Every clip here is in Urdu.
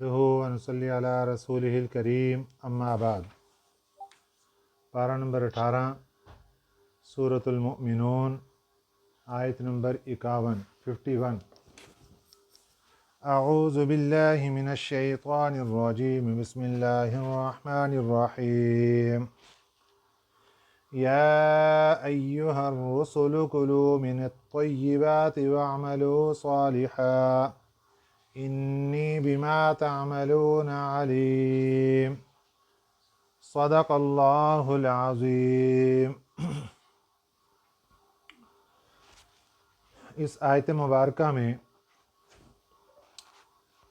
ونصلی علی رسولہ الکریم اما بعد۔ پارہ نمبر 18 سورۃ المؤمنون، آیت نمبر 51۔ اعوذ باللہ من الشیطان الرجیم، بسم اللہ الرحمن الرحیم۔ یا ایہا الرسل کلوا من الطیبات واعملوا صالحا انی بما تعملون علیم۔ صدق اللہ العظیم۔ اس آیت مبارکہ میں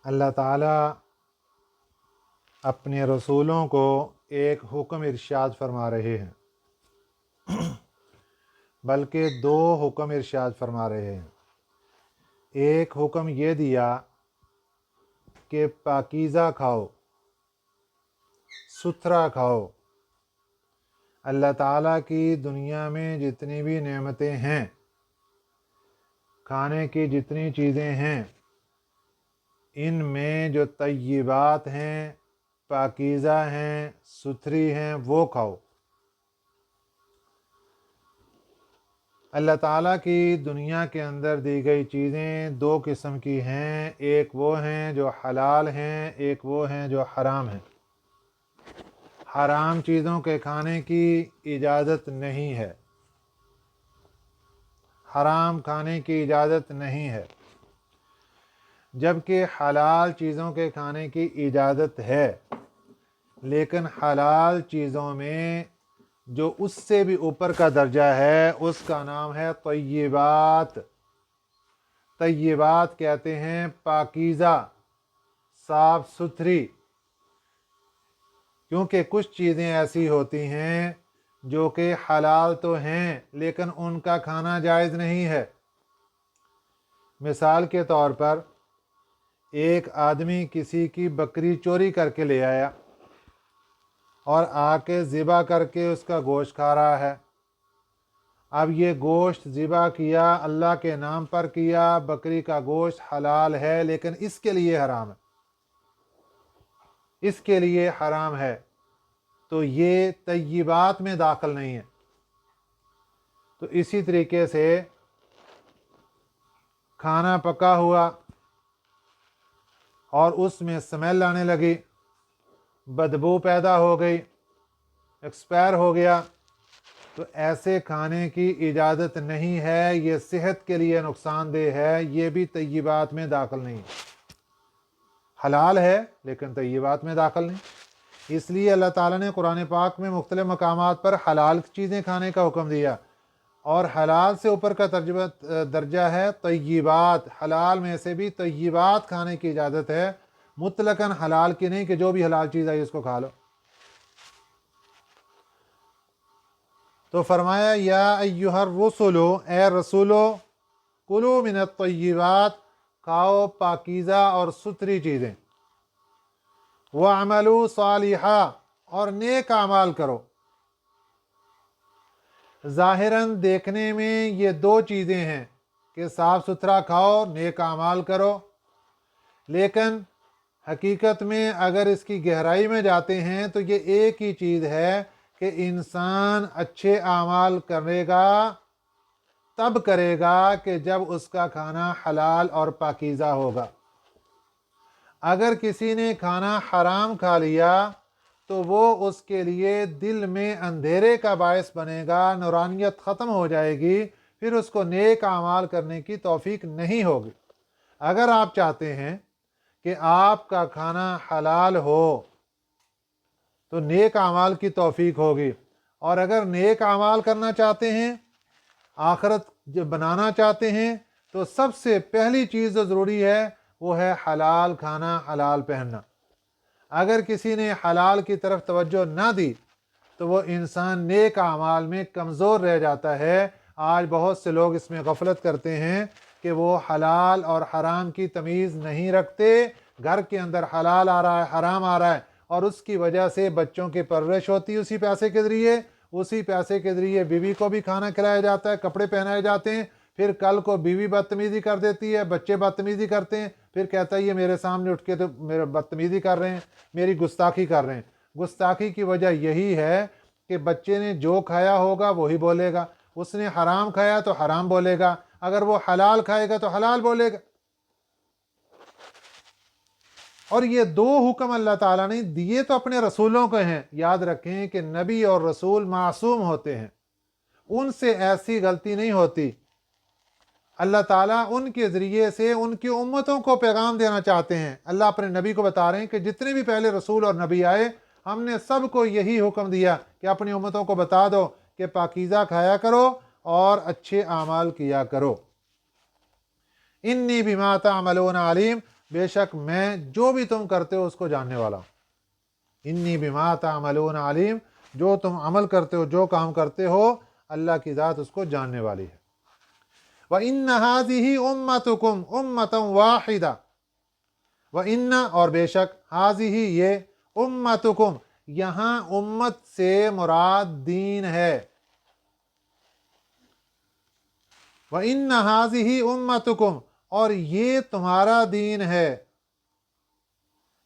اللہ تعالیٰ اپنے رسولوں کو ایک حکم ارشاد فرما رہے ہیں، بلکہ دو حکم ارشاد فرما رہے ہیں۔ ایک حکم یہ دیا کہ پاکیزہ کھاؤ، ستھرا کھاؤ۔ اللہ تعالیٰ کی دنیا میں جتنی بھی نعمتیں ہیں، کھانے کی جتنی چیزیں ہیں، ان میں جو طیبات ہیں، پاکیزہ ہیں، ستھری ہیں، وہ کھاؤ۔ اللہ تعالیٰ کی دنیا کے اندر دی گئی چیزیں دو قسم کی ہیں، ایک وہ ہیں جو حلال ہیں، ایک وہ ہیں جو حرام ہیں۔ حرام چیزوں کے کھانے کی اجازت نہیں ہے، حرام کھانے کی اجازت نہیں ہے، جبکہ حلال چیزوں کے کھانے کی اجازت ہے۔ لیکن حلال چیزوں میں جو اس سے بھی اوپر کا درجہ ہے، اس کا نام ہے طیبات۔ طیبات کہتے ہیں پاکیزہ، صاف ستھری، کیونکہ کچھ چیزیں ایسی ہوتی ہیں جو کہ حلال تو ہیں لیکن ان کا کھانا جائز نہیں ہے۔ مثال کے طور پر ایک آدمی کسی کی بکری چوری کر کے لے آیا اور آ کے ذبح کر کے اس کا گوشت کھا رہا ہے۔ اب یہ گوشت ذبح کیا، اللہ کے نام پر کیا، بکری کا گوشت حلال ہے لیکن اس کے لیے حرام ہے، اس کے لیے حرام ہے، تو یہ طیبات میں داخل نہیں ہے۔ تو اسی طریقے سے کھانا پکا ہوا اور اس میں اسمیل آنے لگی، بدبو پیدا ہو گئی، ایکسپائر ہو گیا، تو ایسے کھانے کی اجازت نہیں ہے، یہ صحت کے لیے نقصان دہ ہے، یہ بھی طیبات میں داخل نہیں ہے۔ حلال ہے لیکن طیبات میں داخل نہیں۔ اس لیے اللہ تعالیٰ نے قرآن پاک میں مختلف مقامات پر حلال چیزیں کھانے کا حکم دیا، اور حلال سے اوپر کا درجہ ہے طیبات۔ حلال میں سے بھی طیبات کھانے کی اجازت ہے، مطلقاً حلال کی نہیں کہ جو بھی حلال چیز ہے اس کو کھا لو۔ تو فرمایا یا ایہا الرسل، اے رسولو، کلوا من الطیبات، کھاؤ پاکیزہ اور ستھری چیزیں، وَاعْمَلُوا صَالِحًا، اور نیک اعمال کرو۔ ظاہراً دیکھنے میں یہ دو چیزیں ہیں کہ صاف ستھرا کھاؤ، نیک اعمال کرو، لیکن حقیقت میں اگر اس کی گہرائی میں جاتے ہیں تو یہ ایک ہی چیز ہے کہ انسان اچھے اعمال کرے گا، تب کرے گا کہ جب اس کا کھانا حلال اور پاکیزہ ہوگا۔ اگر کسی نے کھانا حرام کھا لیا تو وہ اس کے لیے دل میں اندھیرے کا باعث بنے گا، نورانیت ختم ہو جائے گی، پھر اس کو نیک اعمال کرنے کی توفیق نہیں ہوگی۔ اگر آپ چاہتے ہیں کہ آپ کا کھانا حلال ہو تو نیک اعمال کی توفیق ہوگی، اور اگر نیک اعمال کرنا چاہتے ہیں، آخرت جو بنانا چاہتے ہیں، تو سب سے پہلی چیز جو ضروری ہے وہ ہے حلال کھانا، حلال پہننا۔ اگر کسی نے حلال کی طرف توجہ نہ دی تو وہ انسان نیک اعمال میں کمزور رہ جاتا ہے۔ آج بہت سے لوگ اس میں غفلت کرتے ہیں کہ وہ حلال اور حرام کی تمیز نہیں رکھتے، گھر کے اندر حلال آ رہا ہے، حرام آ رہا ہے، اور اس کی وجہ سے بچوں کی پرورش ہوتی ہے اسی پیسے کے ذریعے، اسی پیسے کے ذریعے بیوی کو بھی کھانا کھلایا جاتا ہے، کپڑے پہنائے جاتے ہیں، پھر کل کو بیوی بدتمیزی کر دیتی ہے، بچے بدتمیزی کرتے ہیں، پھر کہتا ہے یہ میرے سامنے اٹھ کے تو میرے بدتمیزی کر رہے ہیں، میری گستاخی کر رہے ہیں۔ گستاخی کی وجہ یہی ہے کہ بچے نے جو کھایا ہوگا وہی بولے گا، اس نے حرام کھایا تو حرام بولے گا، اگر وہ حلال کھائے گا تو حلال بولے گا۔ اور یہ دو حکم اللہ تعالیٰ نے دیے تو اپنے رسولوں کو ہیں۔ یاد رکھیں کہ نبی اور رسول معصوم ہوتے ہیں، ان سے ایسی غلطی نہیں ہوتی۔ اللہ تعالیٰ ان کے ذریعے سے ان کی امتوں کو پیغام دینا چاہتے ہیں۔ اللہ اپنے نبی کو بتا رہے ہیں کہ جتنے بھی پہلے رسول اور نبی آئے، ہم نے سب کو یہی حکم دیا کہ اپنی امتوں کو بتا دو کہ پاکیزہ کھایا کرو اور اچھے اعمال کیا کرو۔ انی بما تعملون علیم، بے شک میں جو بھی تم کرتے ہو اس کو جاننے والا ہوں۔ انی بما تعملون علیم، جو تم عمل کرتے ہو، جو کام کرتے ہو، اللہ کی ذات اس کو جاننے والی ہے۔ وَإِنَّ هَذِهِ أُمَّتُكُمْ أُمَّةً وَاحِدَةً، وَإِنَّ اور بے شک، هَذِهِ یہ، أُمَّتُكُمْ یہاں امت سے مراد دین ہے۔ وَإِنَّ هَذِهِ أُمَّتُكُمْ اور یہ تمہارا دین ہے،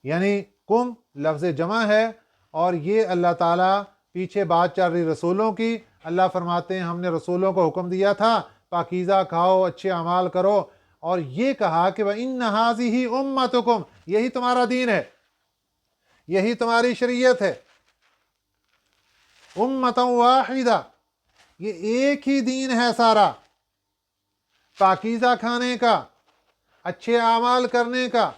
یعنی کم لفظ جمع ہے، اور یہ اللہ تعالیٰ پیچھے بات چل رہی رسولوں کی۔ اللہ فرماتے ہیں ہم نے رسولوں کو حکم دیا تھا پاکیزہ کھاؤ، اچھے اعمال کرو، اور یہ کہا کہ وَإِنَّ هَذِهِ أُمَّتُكُمْ یہی تمہارا دین ہے، یہی تمہاری شریعت ہے۔ أُمَّةً وَاحِدَةً یہ ایک ہی دین ہے سارا، پاکیزہ کھانے کا، اچھے اعمال کرنے کا،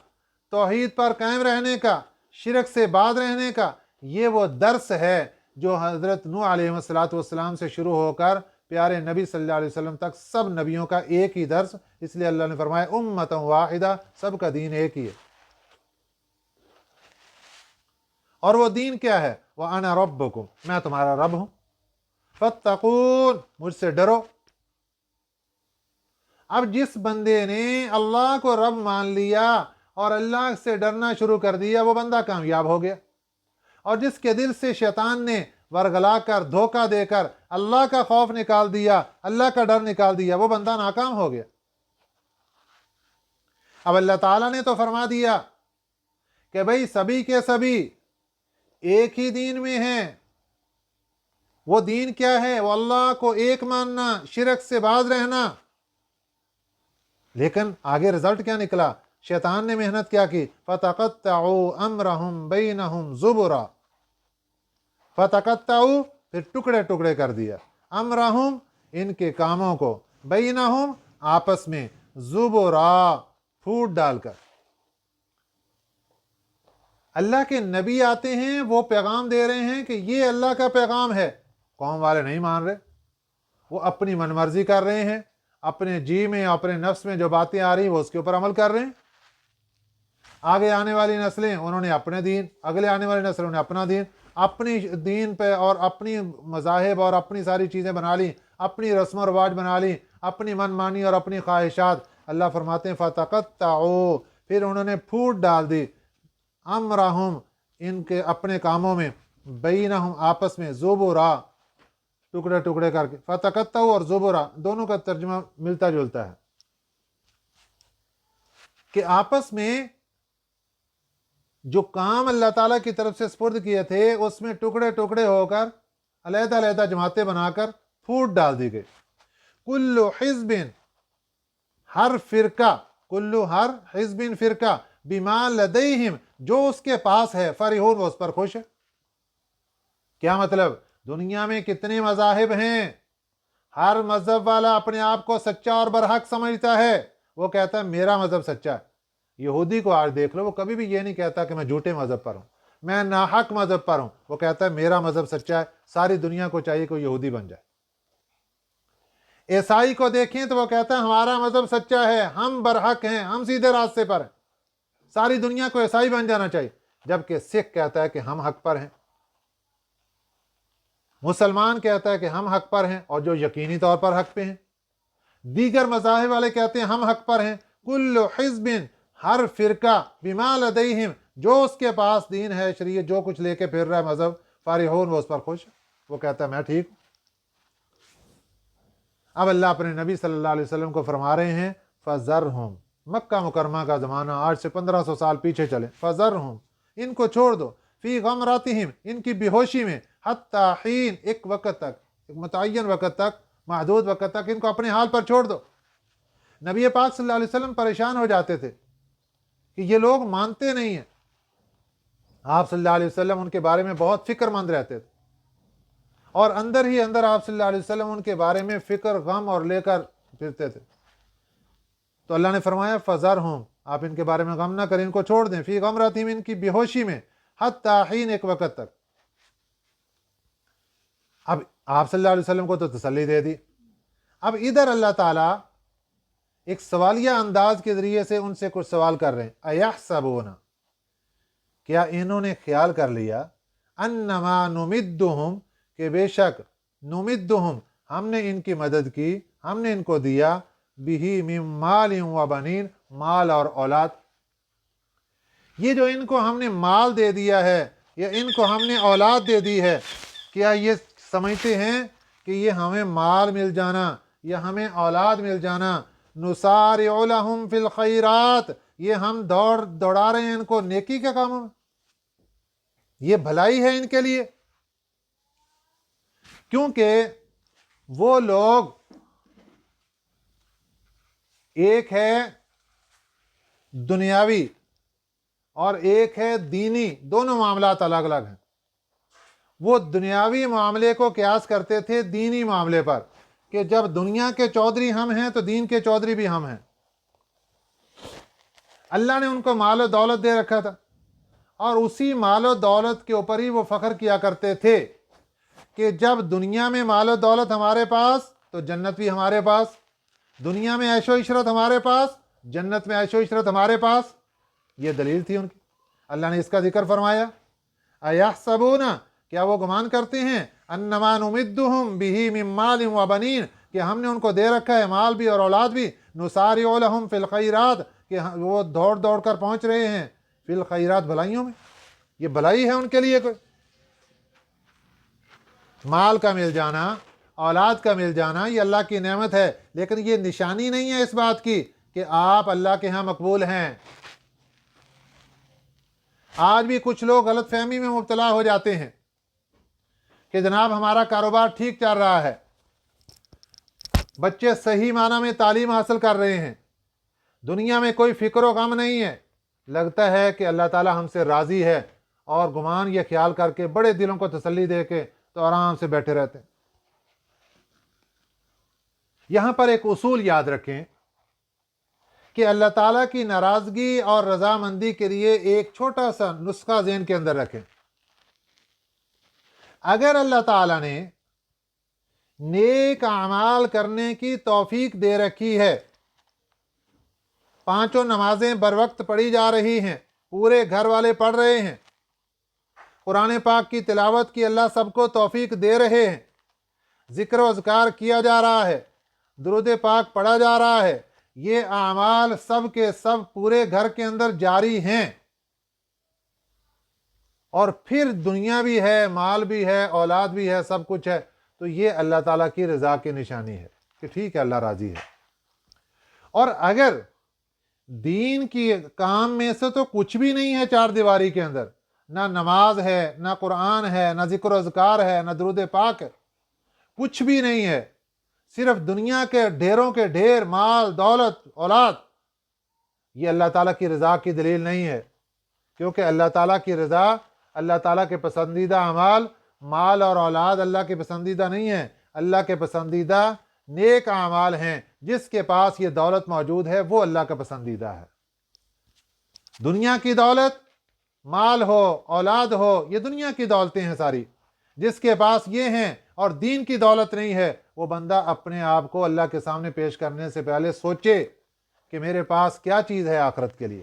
توحید پر قائم رہنے کا، شرک سے بعد رہنے کا۔ یہ وہ درس ہے جو حضرت نوح علیہ السلام سے شروع ہو کر پیارے نبی صلی اللہ علیہ وسلم تک سب نبیوں کا ایک ہی درس، اس لیے اللہ نے فرمایا امۃ واحدہ، سب کا دین ایک ہی ہے۔ اور وہ دین کیا ہے؟ وَأَنَا رَبُّكُمْ میں تمہارا رب ہوں، فَاتَّقُونِ مجھ سے ڈرو۔ اب جس بندے نے اللہ کو رب مان لیا اور اللہ سے ڈرنا شروع کر دیا، وہ بندہ کامیاب ہو گیا۔ اور جس کے دل سے شیطان نے ورگلا کر، دھوکہ دے کر اللہ کا خوف نکال دیا، اللہ کا ڈر نکال دیا، وہ بندہ ناکام ہو گیا۔ اب اللہ تعالیٰ نے تو فرما دیا کہ بھئی سبھی کے سبھی ایک ہی دین میں ہیں۔ وہ دین کیا ہے؟ وہ اللہ کو ایک ماننا، شرک سے باز رہنا۔ لیکن آگے رزلٹ کیا نکلا؟ شیطان نے محنت کیا کی؟ فَتَقَطَّعُوا أَمْرَهُمْ بَيْنَهُمْ زُبُرًا، فتقطعوا پھر ٹکڑے ٹکڑے کر دیا، امرہم ان کے کاموں کو، بینہم آپس میں، زبرا پھوٹ ڈال کر۔ اللہ کے نبی آتے ہیں، وہ پیغام دے رہے ہیں کہ یہ اللہ کا پیغام ہے، قوم والے نہیں مان رہے، وہ اپنی من مرضی کر رہے ہیں، اپنے جی میں، اپنے نفس میں جو باتیں آ رہی ہیں وہ اس کے اوپر عمل کر رہے ہیں۔ آگے آنے والی نسلیں انہوں نے اپنے دین، اگلے آنے والی نسلوں نے اپنا دین، اپنی دین پہ اور اپنی مذاہب اور اپنی ساری چیزیں بنا لی، اپنی رسم و رواج بنا لی، اپنی من مانی اور اپنی خواہشات۔ اللہ فرماتے ہیں فتقطعوا پھر انہوں نے پھوٹ ڈال دی، امرہم ان کے اپنے کاموں میں، بینہم آپس میں، زبرا ٹکڑے ٹکڑے کر کے۔ فتقطعوا اور زبرا دونوں کا ترجمہ ملتا جلتا ہے کہ آپس میں جو کام اللہ تعالیٰ کی طرف سے سپرد کیے تھے اس میں ٹکڑے ٹکڑے ہو کر علیحدہ علیحدہ جماعتیں بنا کر پھوٹ ڈال دی گئی۔ کل حزب ہر فرقہ، کل ہر حزب فرقہ، بما لدیہم جو اس کے پاس ہے، فرحون وہ اس پر خوش ہے۔ کیا مطلب؟ دنیا میں کتنے مذاہب ہیں، ہر مذہب والا اپنے آپ کو سچا اور برحق سمجھتا ہے، وہ کہتا ہے میرا مذہب سچا ہے۔ یہودی کو آج دیکھ لو، وہ کبھی بھی یہ نہیں کہتا کہ میں جھوٹے مذہب پر ہوں، میں ناحق مذہب پر ہوں، وہ کہتا ہے میرا مذہب سچا ہے۔ ساری دنیا کو چاہیے کہ یہودی بن جائے۔ عیسائی کو دیکھیں تو وہ کہتا ہے ہمارا مذہب سچا ہے، ہم برحق ہیں، ہم سیدھے راستے پر ہیں، ساری دنیا کو عیسائی بن جانا چاہیے۔ جبکہ سکھ کہتا ہے کہ ہم حق پر ہیں، مسلمان کہتا ہے کہ ہم حق پر ہیں اور جو یقینی طور پر حق پہ ہیں، دیگر مذاہب والے کہتے ہیں ہم حق پر ہیں۔ کل حزب ہر فرقہ، بما لدیہم جو اس کے پاس دین ہے، شریعت جو کچھ لے کے پھر رہا ہے مذہب، فرحون وہ اس پر خوش ہے، وہ کہتا ہے میں ٹھیک ہوں۔ اب اللہ اپنے نبی صلی اللہ علیہ وسلم کو فرما رہے ہیں فَذَرْهُمْ مکہ مکرمہ کا زمانہ، آج سے 1500 سال پیچھے چلے، فذرہم، ان کو چھوڑ دو، فی غمرتہم، ان کی بے ہوشی میں، حتی حین، ایک وقت تک، ایک متعین وقت تک، محدود وقت تک ان کو اپنے حال پر چھوڑ دو۔ نبی پاک صلی اللہ علیہ وسلم پریشان ہو جاتے تھے کہ یہ لوگ مانتے نہیں ہیں۔ آپ صلی اللہ علیہ وسلم ان کے بارے میں بہت فکر مند رہتے تھے، اور اندر ہی اندر آپ صلی اللہ علیہ وسلم ان کے بارے میں فکر، غم اور لے کر پھرتے تھے۔ تو اللہ نے فرمایا فذرہم، آپ ان کے بارے میں غم نہ کریں، ان کو چھوڑ دیں، فی غمرتہم، ان کی بے ہوشی میں، حتی حین، ایک وقت تک۔ اب آپ صلی اللہ علیہ وسلم کو تو تسلی دے دی، اب ادھر اللہ تعالیٰ ایک سوالیہ انداز کے ذریعے سے ان سے کچھ سوال کر رہے ہیں، ایحسبون، کیا انہوں نے خیال کر لیا، انما نمدہم، کہ بے شک، نمدہم، ہم نے ان کی مدد کی، ہم نے ان کو دیا، بہ من مال و بنین، مال اور اولاد، یہ جو ان کو ہم نے مال دے دیا ہے یا ان کو ہم نے اولاد دے دی ہے، کیا یہ سمجھتے ہیں کہ یہ ہمیں مال مل جانا یا ہمیں اولاد مل جانا، نسارع لہم فی الخیرات، یہ ہم دوڑا رہے ہیں ان کو نیکی کے کاموں میں، یہ بھلائی ہے ان کے لیے؟ کیونکہ وہ لوگ، ایک ہے دنیاوی اور ایک ہے دینی، دونوں معاملات الگ الگ ہیں۔ وہ دنیاوی معاملے کو قیاس کرتے تھے دینی معاملے پر، کہ جب دنیا کے چودھری ہم ہیں تو دین کے چودھری بھی ہم ہیں۔ اللہ نے ان کو مال و دولت دے رکھا تھا، اور اسی مال و دولت کے اوپر ہی وہ فخر کیا کرتے تھے کہ جب دنیا میں مال و دولت ہمارے پاس تو جنت بھی ہمارے پاس، دنیا میں عیش و عشرت ہمارے پاس، جنت میں عیش و عشرت ہمارے پاس۔ یہ دلیل تھی ان کی، اللہ نے اس کا ذکر فرمایا، ایحسبون، کیا وہ گمان کرتے ہیں، انما نمدہم بہ من مال و بنین، کہ ہم نے ان کو دے رکھا ہے مال بھی اور اولاد بھی، نسارع لہم فی الخیرات، کہ وہ دوڑ دوڑ کر پہنچ رہے ہیں فی الخیرات، بھلائیوں میں، یہ بھلائی ہے ان کے لیے کوئی؟ مال کا مل جانا، اولاد کا مل جانا، یہ اللہ کی نعمت ہے، لیکن یہ نشانی نہیں ہے اس بات کی کہ آپ اللہ کے ہاں مقبول ہیں۔ آج بھی کچھ لوگ غلط فہمی میں مبتلا ہو جاتے ہیں کہ جناب ہمارا کاروبار ٹھیک چل رہا ہے، بچے صحیح معنی میں تعلیم حاصل کر رہے ہیں، دنیا میں کوئی فکر و غم نہیں ہے، لگتا ہے کہ اللہ تعالی ہم سے راضی ہے، اور گمان یہ خیال کر کے بڑے دلوں کو تسلی دے کے تو آرام سے بیٹھے رہتے ہیں۔ یہاں پر ایک اصول یاد رکھیں کہ اللہ تعالیٰ کی ناراضگی اور رضامندی کے لیے ایک چھوٹا سا نسخہ ذہن کے اندر رکھیں۔ اگر اللہ تعالیٰ نے نیک اعمال کرنے کی توفیق دے رکھی ہے، پانچوں نمازیں بر وقت پڑھی جا رہی ہیں، پورے گھر والے پڑھ رہے ہیں، قرآن پاک کی تلاوت کی اللہ سب کو توفیق دے رہے ہیں، ذکر و اذکار کیا جا رہا ہے، درود پاک پڑھا جا رہا ہے، یہ اعمال سب کے سب پورے گھر کے اندر جاری ہیں، اور پھر دنیا بھی ہے، مال بھی ہے، اولاد بھی ہے، سب کچھ ہے، تو یہ اللہ تعالیٰ کی رضا کی نشانی ہے کہ ٹھیک ہے، اللہ راضی ہے۔ اور اگر دین کی کام میں سے تو کچھ بھی نہیں ہے چار دیواری کے اندر، نہ نماز ہے، نہ قرآن ہے، نہ ذکر و اذکار ہے، نہ درود پاک ہے، کچھ بھی نہیں ہے، صرف دنیا کے ڈھیروں کے ڈھیر، مال، دولت، اولاد، یہ اللہ تعالیٰ کی رضا کی دلیل نہیں ہے، کیونکہ اللہ تعالیٰ کی رضا، اللہ تعالیٰ کے پسندیدہ اعمال، مال اور اولاد اللہ کے پسندیدہ نہیں ہیں، اللہ کے پسندیدہ نیک اعمال ہیں۔ جس کے پاس یہ دولت موجود ہے وہ اللہ کا پسندیدہ ہے۔ دنیا کی دولت، مال ہو، اولاد ہو، یہ دنیا کی دولتیں ہیں ساری، جس کے پاس یہ ہیں اور دین کی دولت نہیں ہے، وہ بندہ اپنے آپ کو اللہ کے سامنے پیش کرنے سے پہلے سوچے کہ میرے پاس کیا چیز ہے آخرت کے لیے۔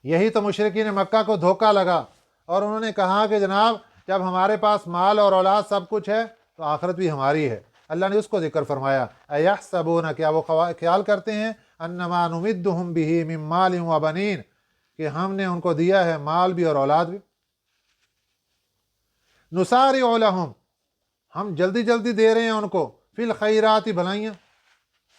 یہی تو مشرکین مکہ کو دھوکہ لگا، اور انہوں نے کہا کہ جناب جب ہمارے پاس مال اور اولاد سب کچھ ہے تو آخرت بھی ہماری ہے۔ اللہ نے اس کو ذکر فرمایا، ایحسبون، کیا وہ خیال کرتے ہیں، انما نمدہم بہ من مال و بنین، کہ ہم نے ان کو دیا ہے مال بھی اور اولاد بھی، نسارع لہم، ہم جلدی جلدی دے رہے ہیں ان کو، فی الخیرات، بھلائیاں،